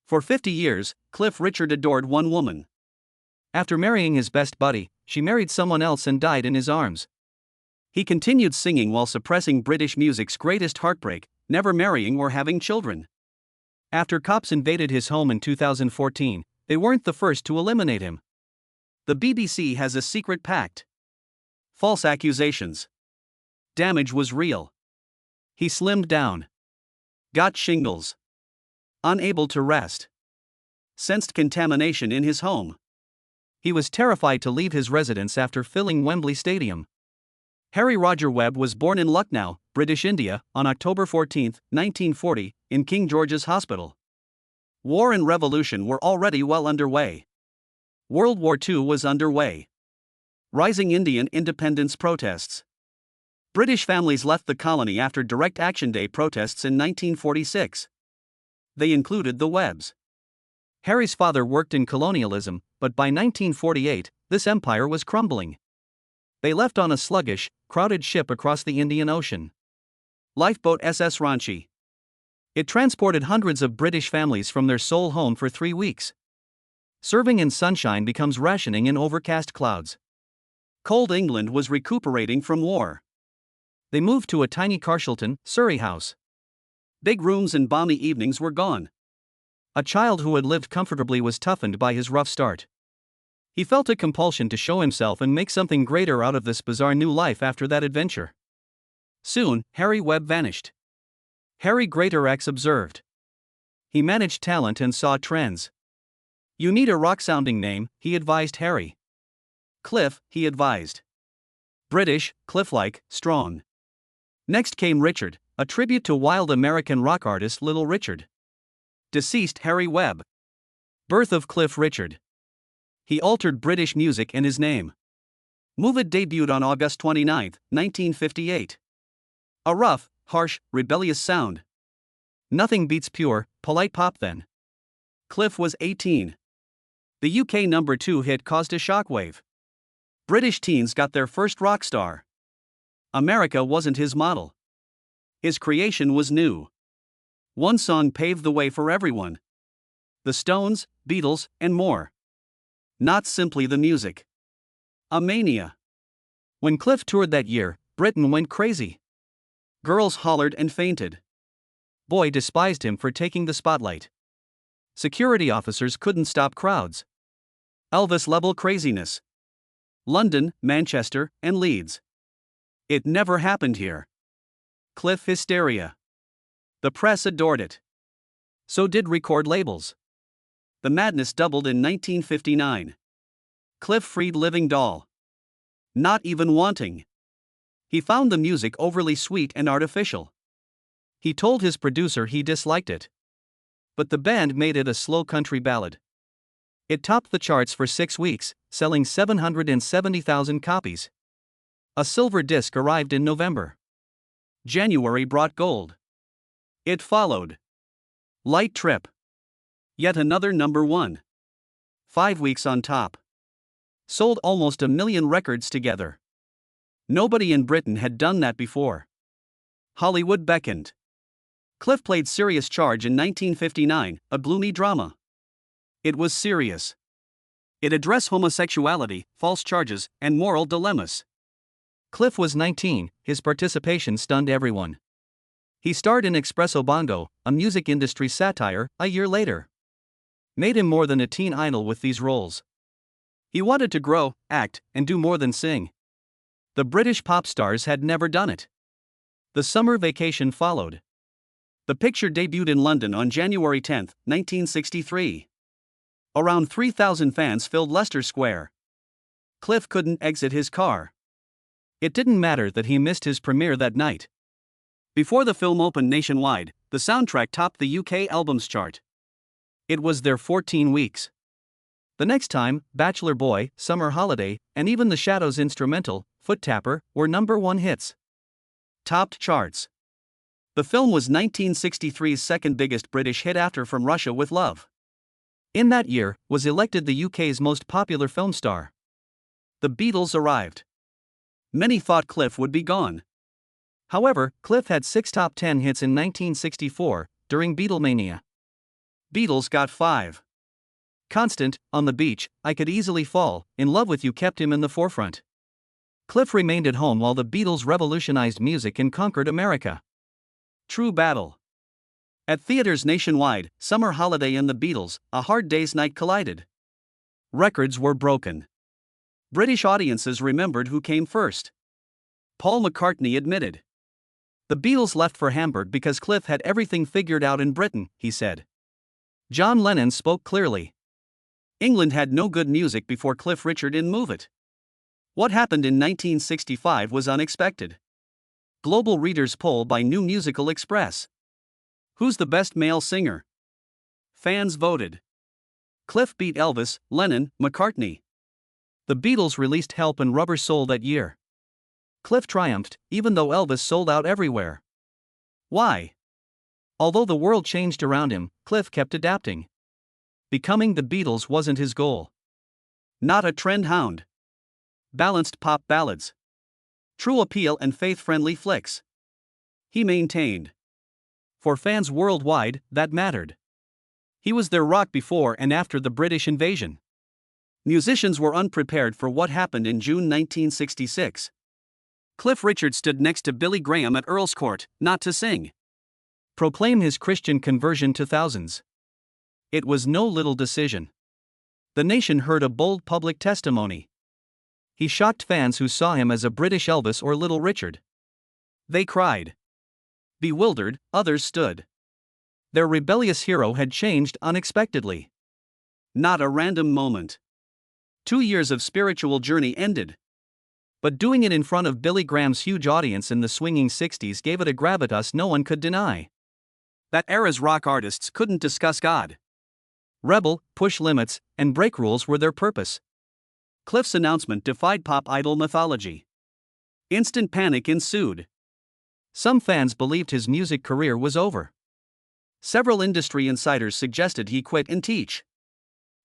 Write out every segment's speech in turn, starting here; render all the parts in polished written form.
For 50 years, Cliff Richard adored one woman. After marrying his best buddy, she married someone else and died in his arms. He continued singing while suppressing British music's greatest heartbreak, never marrying or having children. After cops invaded his home in 2014, they weren't the first to eliminate him. The BBC has a secret pact. False accusations. Damage was real. He slimmed down. Got shingles. Unable to rest. Sensed contamination in his home. He was terrified to leave his residence after filling Wembley Stadium. Harry Roger Webb was born in Lucknow, British India, on October 14, 1940, in King George's Hospital. War and revolution were already well underway. World War II was underway. Rising Indian independence protests. British families left the colony after Direct Action Day protests in 1946. They included the Webbs. Harry's father worked in colonialism, but by 1948, this empire was crumbling. They left on a sluggish, crowded ship across the Indian Ocean. Lifeboat SS Ranchi. It transported hundreds of British families from their sole home for 3 weeks. Serving in sunshine becomes rationing in overcast clouds. Cold England was recuperating from war. They moved to a tiny Carshalton, Surrey house. Big rooms and balmy evenings were gone. A child who had lived comfortably was toughened by his rough start. He felt a compulsion to show himself and make something greater out of this bizarre new life after that adventure. Soon, Harry Webb vanished. Harry Greater X observed. He managed talent and saw trends. You need a rock-sounding name, he advised Harry. Cliff, he advised. British, Cliff-like, strong. Next came Richard, a tribute to wild American rock artist Little Richard. Deceased Harry Webb. Birth of Cliff Richard. He altered British music and his name. Move It debuted on August 29, 1958. A rough, harsh, rebellious sound. Nothing beats pure, polite pop then. Cliff was 18. The UK number 2 hit caused a shockwave. British teens got their first rock star. America wasn't his model. His creation was new. One song paved the way for everyone. The Stones, Beatles, and more. Not simply the music. A mania. When Cliff toured that year, Britain went crazy. Girls hollered and fainted. Boy despised him for taking the spotlight. Security officers couldn't stop crowds. Elvis-level craziness. London, Manchester, and Leeds. It never happened here. Cliff hysteria. The press adored it. So did record labels. The madness doubled in 1959. Cliff freed Living Doll. Not even wanting. He found the music overly sweet and artificial. He told his producer he disliked it. But the band made it a slow country ballad. It topped the charts for 6 weeks, selling 770,000 copies. A silver disc arrived in November. January brought gold. It followed. Light Trip. Yet another number 1. 5 weeks on top. Sold almost 1 million records together. Nobody in Britain had done that before. Hollywood beckoned. Cliff played Serious Charge in 1959, a gloomy drama. It was serious. It addressed homosexuality, false charges, and moral dilemmas. Cliff was 19, his participation stunned everyone. He starred in Espresso Bongo, a music industry satire, a year later. Made him more than a teen idol with these roles. He wanted to grow, act, and do more than sing. The British pop stars had never done it. The summer vacation followed. The picture debuted in London on January 10, 1963. Around 3,000 fans filled Leicester Square. Cliff couldn't exit his car. It didn't matter that he missed his premiere that night. Before the film opened nationwide, the soundtrack topped the UK albums chart. It was there 14 weeks. The next time, Bachelor Boy, Summer Holiday, and even The Shadows' instrumental, Foot Tapper, were number 1 hits. Topped charts. The film was 1963's second biggest British hit after From Russia with Love. In that year, was elected the UK's most popular film star. The Beatles arrived. Many thought Cliff would be gone. However, Cliff had 6 top 10 hits in 1964, during Beatlemania. Beatles got 5. Constant, On the Beach, I Could Easily Fall, In Love with You kept him in the forefront. Cliff remained at home while the Beatles revolutionized music and conquered America. True Battle. At theaters nationwide, Summer Holiday and the Beatles, A Hard Day's Night collided. Records were broken. British audiences remembered who came first. Paul McCartney admitted. The Beatles left for Hamburg because Cliff had everything figured out in Britain, he said. John Lennon spoke clearly. England had no good music before Cliff Richard in Move It. What happened in 1965 was unexpected. Global Readers Poll by New Musical Express. Who's the best male singer? Fans voted. Cliff beat Elvis, Lennon, McCartney. The Beatles released Help and Rubber Soul that year. Cliff triumphed, even though Elvis sold out everywhere. Why? Although the world changed around him, Cliff kept adapting. Becoming the Beatles wasn't his goal. Not a trend hound. Balanced pop ballads. True appeal and faith-friendly flicks. He maintained. For fans worldwide, that mattered. He was their rock before and after the British invasion. Musicians were unprepared for what happened in June 1966. Cliff Richard stood next to Billy Graham at Earl's Court, not to sing. Proclaim his Christian conversion to thousands. It was no little decision. The nation heard a bold public testimony. He shocked fans who saw him as a British Elvis or Little Richard. They cried. Bewildered, others stood. Their rebellious hero had changed unexpectedly. Not a random moment. 2 years of spiritual journey ended. But doing it in front of Billy Graham's huge audience in the swinging 60s gave it a gravitas no one could deny. That era's rock artists couldn't discuss God. Rebel, push limits, and break rules were their purpose. Cliff's announcement defied pop idol mythology. Instant panic ensued. Some fans believed his music career was over. Several industry insiders suggested he quit and teach.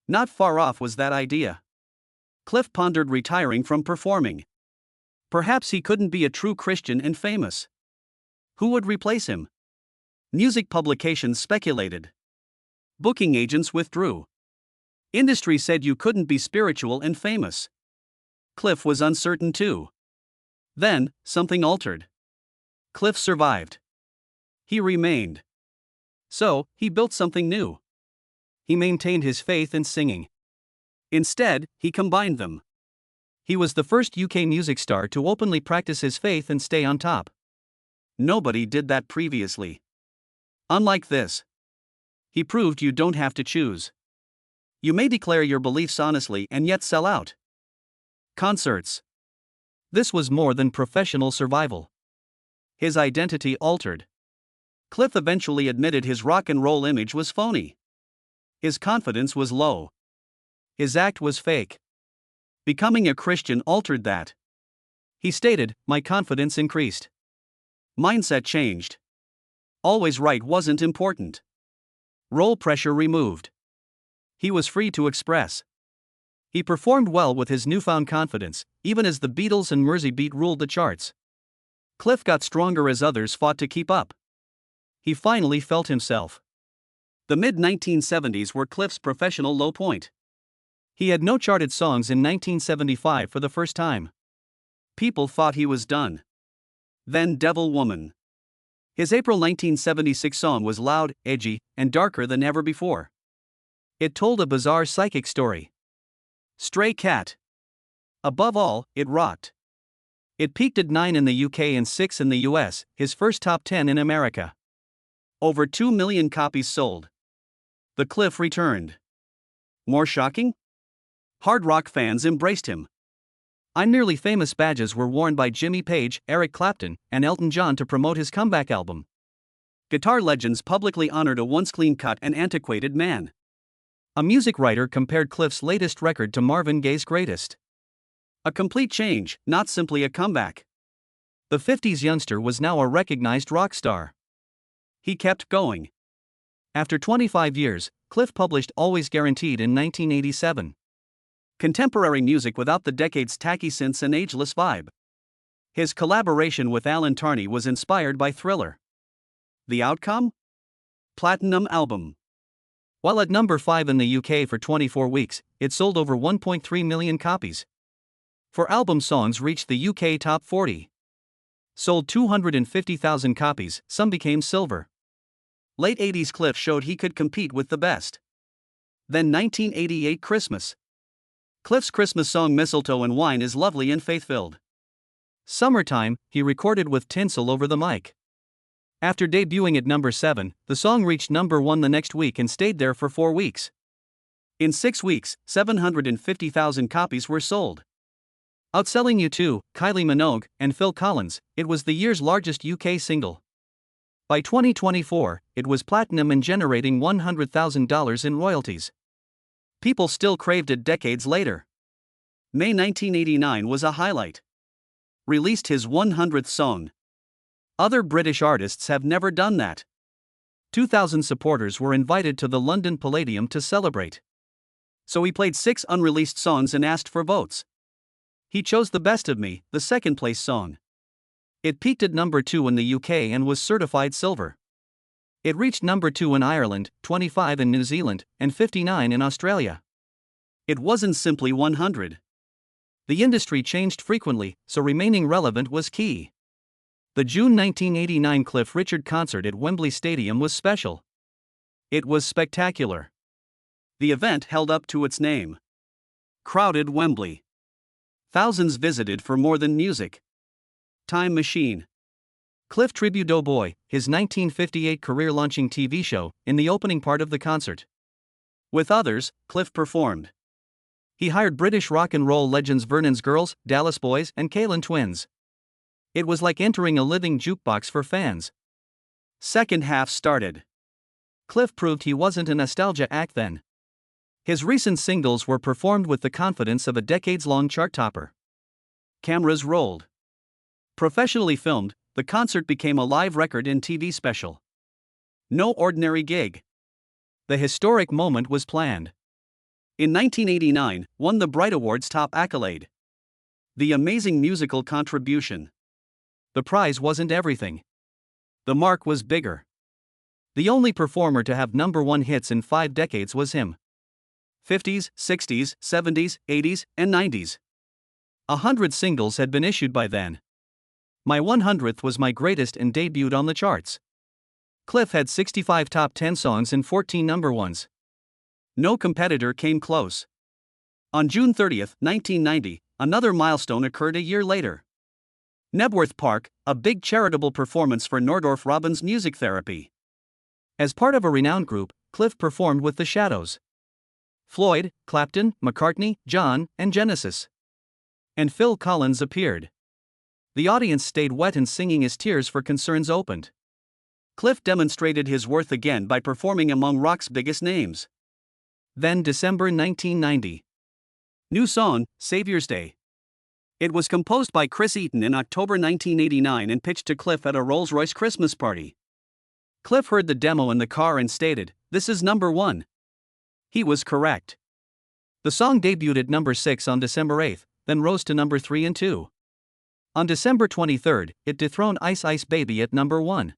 Not far off was that idea. Cliff pondered retiring from performing. Perhaps he couldn't be a true Christian and famous. Who would replace him? Music publications speculated. Booking agents withdrew. Industry said you couldn't be spiritual and famous. Cliff was uncertain too. Then, something altered. Cliff survived. He remained. So, he built something new. He maintained his faith in singing. Instead, he combined them. He was the first UK music star to openly practice his faith and stay on top. Nobody did that previously. Unlike this. He proved you don't have to choose. You may declare your beliefs honestly and yet sell out. Concerts. This was more than professional survival. His identity altered. Cliff eventually admitted his rock and roll image was phony. His confidence was low. His act was fake. Becoming a Christian altered that. He stated, "My confidence increased. Mindset changed. Always right wasn't important. Role pressure removed. He was free to express." He performed well with his newfound confidence, even as the Beatles and Mersey Beat ruled the charts. Cliff got stronger as others fought to keep up. He finally felt himself. The mid-1970s were Cliff's professional low point. He had no charted songs in 1975 for the first time. People thought he was done. Then Devil Woman. His April 1976 song was loud, edgy, and darker than ever before. It told a bizarre psychic story. Stray Cat. Above all, it rocked. It peaked at 9 in the UK and 6 in the US, his first top 10 in America. Over 2 million copies sold. The Cliff returned. More shocking? Hard rock fans embraced him. I'm Nearly Famous badges were worn by Jimmy Page, Eric Clapton, and Elton John to promote his comeback album. Guitar legends publicly honored a once clean-cut and antiquated man. A music writer compared Cliff's latest record to Marvin Gaye's greatest. A complete change, not simply a comeback. The 50s youngster was now a recognized rock star. He kept going. After 25 years, Cliff published Always Guaranteed in 1987. Contemporary music without the decade's tacky synths and ageless vibe. His collaboration with Alan Tarney was inspired by Thriller. The outcome? Platinum album. While at number 5 in the UK for 24 weeks, it sold over 1.3 million copies. 4 album songs reached the UK top 40. Sold 250,000 copies, some became silver. Late 80s Cliff showed he could compete with the best. Then 1988 Christmas. Cliff's Christmas song Mistletoe and Wine is lovely and faith-filled. Summertime, he recorded with tinsel over the mic. After debuting at number 7, the song reached number 1 the next week and stayed there for 4 weeks. In 6 weeks, 750,000 copies were sold. Outselling U2, Kylie Minogue, and Phil Collins, it was the year's largest UK single. By 2024, it was platinum and generating $100,000 in royalties. People still craved it decades later. May 1989 was a highlight. Released his 100th song. Other British artists have never done that. 2,000 supporters were invited to the London Palladium to celebrate. So he played 6 unreleased songs and asked for votes. He chose The Best of Me, the second-place song. It peaked at number 2 in the UK and was certified silver. It reached number 2 in Ireland, 25 in New Zealand, and 59 in Australia. It wasn't simply 100. The industry changed frequently, so remaining relevant was key. The June 1989 Cliff Richard concert at Wembley Stadium was special. It was spectacular. The event held up to its name. Crowded Wembley. Thousands visited for more than music. Time Machine. Cliff tributed Doughboy, his 1958 career-launching TV show, in the opening part of the concert. With others, Cliff performed. He hired British rock and roll legends Vernon's Girls, Dallas Boys, and Kalin Twins. It was like entering a living jukebox for fans. Second half started. Cliff proved he wasn't a nostalgia act then. His recent singles were performed with the confidence of a decades-long chart topper. Cameras rolled. Professionally filmed, the concert became a live record and TV special. No ordinary gig. The historic moment was planned. In 1989, won the Bright Awards top accolade. The amazing musical contribution. The prize wasn't everything. The mark was bigger. The only performer to have number 1 hits in 5 decades was him. 50s, 60s, 70s, 80s, and 90s. 100 singles had been issued by then. My 100th was my greatest and debuted on the charts. Cliff had 65 top 10 songs and 14 number 1s. No competitor came close. On June 30, 1990, another milestone occurred a year later. Knebworth Park, a big charitable performance for Nordorf Robbins Music Therapy. As part of a renowned group, Cliff performed with The Shadows, Floyd, Clapton, McCartney, John, and Genesis. And Phil Collins appeared. The audience stayed wet and singing as Tears for Concerns opened. Cliff demonstrated his worth again by performing among rock's biggest names. Then December 1990. New song, Savior's Day. It was composed by Chris Eaton in October 1989 and pitched to Cliff at a Rolls-Royce Christmas party. Cliff heard the demo in the car and stated, "This is number 1." He was correct. The song debuted at number 6 on December 8, then rose to number 3 and 2. On December 23, it dethroned Ice Ice Baby at number 1.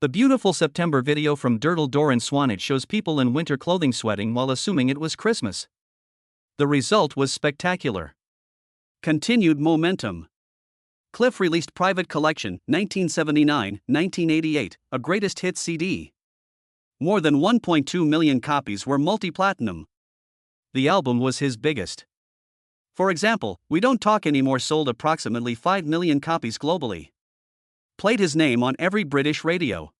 The beautiful September video from Dirtle Door in Swanage shows people in winter clothing sweating while assuming it was Christmas. The result was spectacular. Continued momentum. Cliff released Private Collection, 1979-1988, a greatest hits CD. More than 1.2 million copies were multi-platinum. The album was his biggest. For example, We Don't Talk Anymore sold approximately 5 million copies globally. Played his name on every British radio.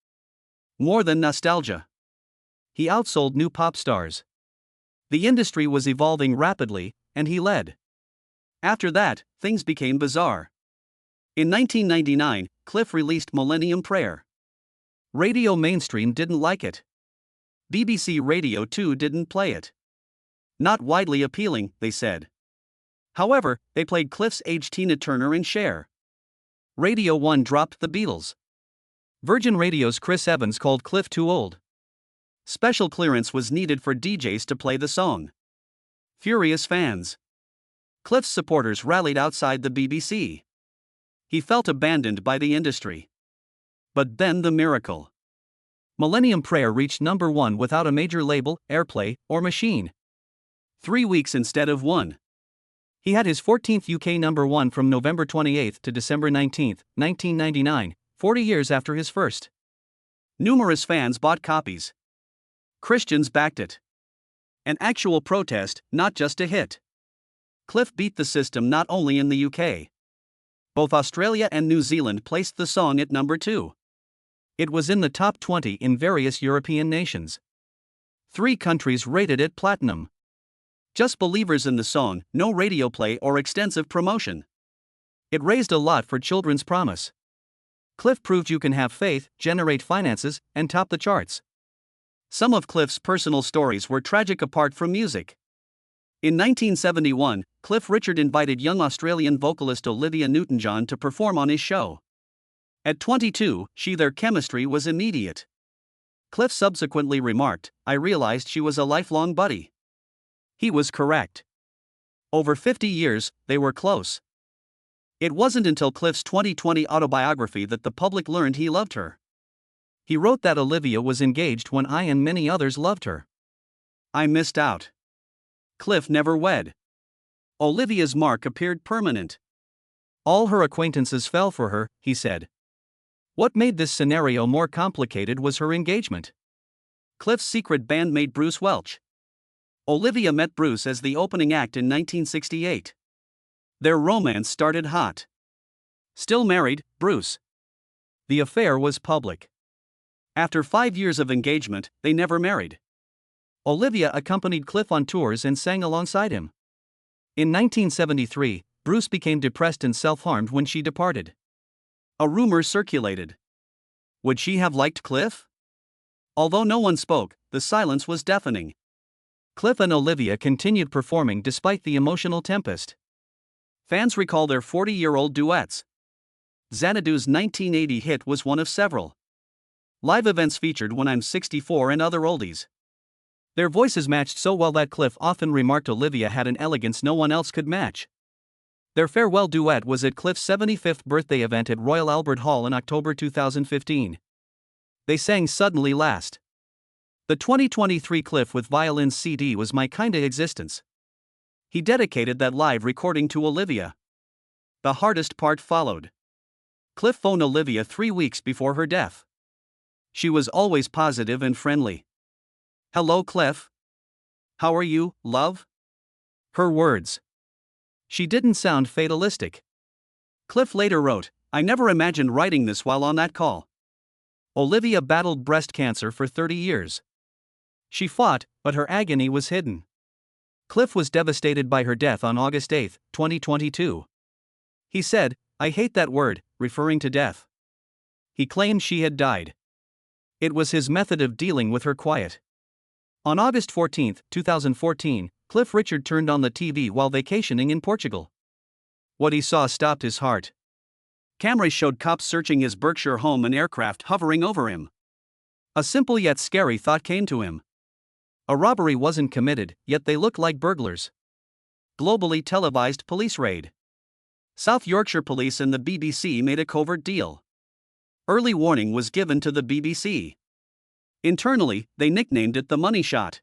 More than nostalgia. He outsold new pop stars. The industry was evolving rapidly, and he led. After that, things became bizarre. In 1999, Cliff released Millennium Prayer. Radio Mainstream didn't like it. BBC Radio 2 didn't play it. Not widely appealing, they said. However, they played Cliff's Age Tina Turner and Cher. Radio 1 dropped the Beatles. Virgin Radio's Chris Evans called Cliff too old. Special clearance was needed for DJs to play the song. Furious fans. Cliff's supporters rallied outside the BBC. He felt abandoned by the industry. But then the miracle. Millennium Prayer reached number 1 without a major label, airplay, or machine. 3 weeks instead of 1. He had his 14th UK number 1 from November 28 to December 19, 1999, 40 years after his first. Numerous fans bought copies. Christians backed it. An actual protest, not just a hit. Cliff beat the system not only in the UK. Both Australia and New Zealand placed the song at number 2. It was in the top 20 in various European nations. 3 countries rated it platinum. Just believers in the song, no radio play or extensive promotion. It raised a lot for Children's Promise. Cliff proved you can have faith, generate finances, and top the charts. Some of Cliff's personal stories were tragic apart from music. In 1971, Cliff Richard invited young Australian vocalist Olivia Newton-John to perform on his show. At 22, their chemistry was immediate. Cliff subsequently remarked, "I realized she was a lifelong buddy." He was correct. Over 50 years, they were close. It wasn't until Cliff's 2020 autobiography that the public learned he loved her. He wrote that Olivia was engaged when I and many others loved her. I missed out. Cliff never wed. Olivia's mark appeared permanent. All her acquaintances fell for her, he said. What made this scenario more complicated was her engagement. Cliff's secret bandmate Bruce Welch. Olivia met Bruce as the opening act in 1968. Their romance started hot. Still married, Bruce. The affair was public. After 5 years of engagement, they never married. Olivia accompanied Cliff on tours and sang alongside him. In 1973, Bruce became depressed and self-harmed when she departed. A rumor circulated. Would she have liked Cliff? Although no one spoke, the silence was deafening. Cliff and Olivia continued performing despite the emotional tempest. Fans recall their 40-year-old duets. Xanadu's 1980 hit was one of several. Live events featured When I'm 64 and other oldies. Their voices matched so well that Cliff often remarked Olivia had an elegance no one else could match. Their farewell duet was at Cliff's 75th birthday event at Royal Albert Hall in October 2015. They sang Suddenly Last. The 2023 Cliff with Violins CD was My Kinda Existence. He dedicated that live recording to Olivia. The hardest part followed. Cliff phoned Olivia 3 weeks before her death. She was always positive and friendly. "Hello, Cliff. How are you, love?" Her words. She didn't sound fatalistic. Cliff later wrote, "I never imagined writing this while on that call." Olivia battled breast cancer for 30 years. She fought, but her agony was hidden. Cliff was devastated by her death on August 8, 2022. He said, "I hate that word," referring to death. He claimed she had died. It was his method of dealing with her quiet. On August 14, 2014, Cliff Richard turned on the TV while vacationing in Portugal. What he saw stopped his heart. Cameras showed cops searching his Berkshire home and aircraft hovering over him. A simple yet scary thought came to him. A robbery wasn't committed, yet they looked like burglars. Globally televised police raid. South Yorkshire Police and the BBC made a covert deal. Early warning was given to the BBC. Internally, they nicknamed it the money shot.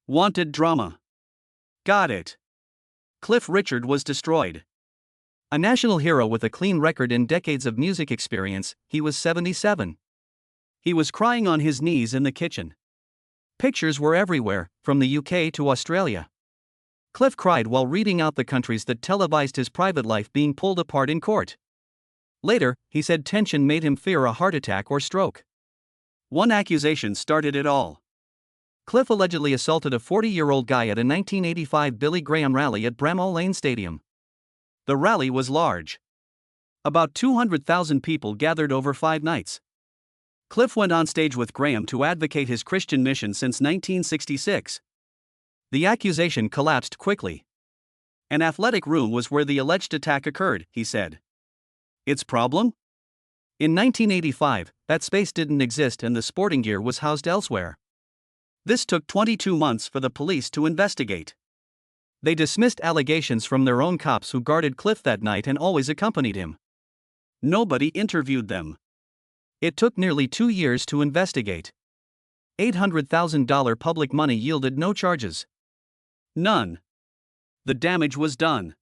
Wanted drama. Got it. Cliff Richard was destroyed. A national hero with a clean record and decades of music experience, he was 77. He was crying on his knees in the kitchen. Pictures were everywhere, from the UK to Australia. Cliff cried while reading out the countries that televised his private life being pulled apart in court. Later, he said tension made him fear a heart attack or stroke. One accusation started it all. Cliff allegedly assaulted a 40-year-old guy at a 1985 Billy Graham rally at Bramall Lane Stadium. The rally was large. About 200,000 people gathered over 5 nights. Cliff went on stage with Graham to advocate his Christian mission since 1966. The accusation collapsed quickly. An athletic room was where the alleged attack occurred, he said. Its problem? In 1985, that space didn't exist and the sporting gear was housed elsewhere. This took 22 months for the police to investigate. They dismissed allegations from their own cops who guarded Cliff that night and always accompanied him. Nobody interviewed them. It took nearly 2 years to investigate. $800,000 public money yielded no charges. None. The damage was done.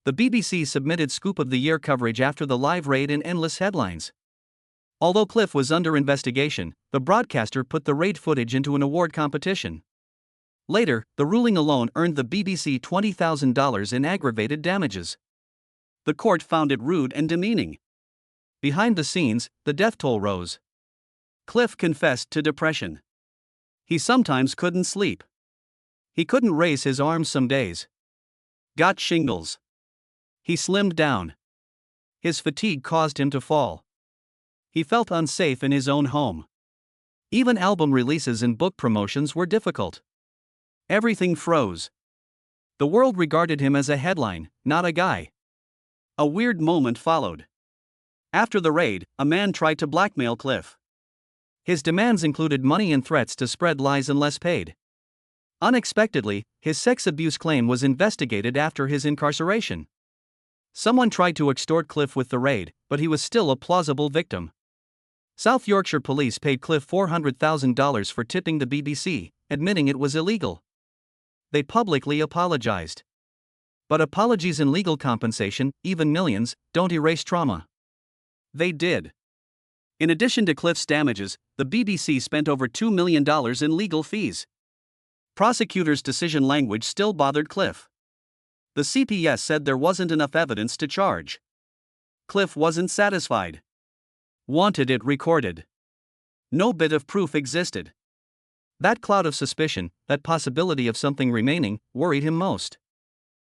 The BBC submitted Scoop of the Year coverage after the live raid in endless headlines. Although Cliff was under investigation, the broadcaster put the raid footage into an award competition. Later, the ruling alone earned the BBC $20,000 in aggravated damages. The court found it rude and demeaning. Behind the scenes, the death toll rose. Cliff confessed to depression. He sometimes couldn't sleep. He couldn't raise his arms some days. Got shingles. He slimmed down. His fatigue caused him to fall. He felt unsafe in his own home. Even album releases and book promotions were difficult. Everything froze. The world regarded him as a headline, not a guy. A weird moment followed. After the raid, a man tried to blackmail Cliff. His demands included money and threats to spread lies unless paid. Unexpectedly, his sex abuse claim was investigated after his incarceration. Someone tried to extort Cliff with the raid, but he was still a plausible victim. South Yorkshire police paid Cliff $400,000 for tipping the BBC, admitting it was illegal. They publicly apologized. But apologies and legal compensation, even millions, don't erase trauma. They did. In addition to Cliff's damages, the BBC spent over $2 million in legal fees. Prosecutors' decision language still bothered Cliff. The CPS said there wasn't enough evidence to charge. Cliff wasn't satisfied. Wanted it recorded. No bit of proof existed. That cloud of suspicion, that possibility of something remaining, worried him most.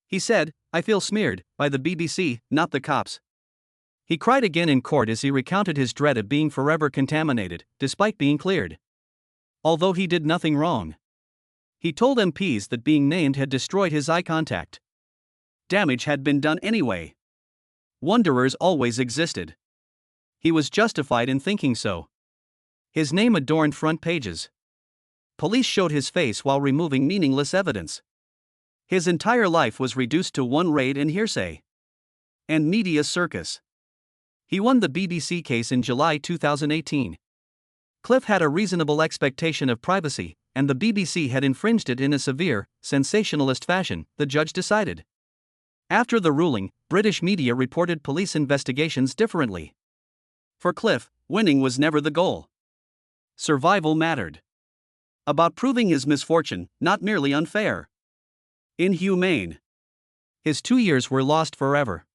He said, "I feel smeared, by the BBC, not the cops." He cried again in court as he recounted his dread of being forever contaminated, despite being cleared. Although he did nothing wrong. He told MPs that being named had destroyed his eye contact. Damage had been done anyway. Wonderers always existed. He was justified in thinking so. His name adorned front pages. Police showed his face while removing meaningless evidence. His entire life was reduced to one raid and hearsay. And media circus. He won the BBC case in July 2018. Cliff had a reasonable expectation of privacy, and the BBC had infringed it in a severe, sensationalist fashion, the judge decided. After the ruling, British media reported police investigations differently. For Cliff, winning was never the goal. Survival mattered. About proving his misfortune, not merely unfair. Inhumane. His 2 years were lost forever.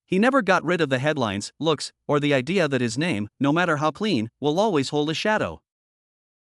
He never got rid of the headlines, looks, or the idea that his name, no matter how clean, will always hold a shadow.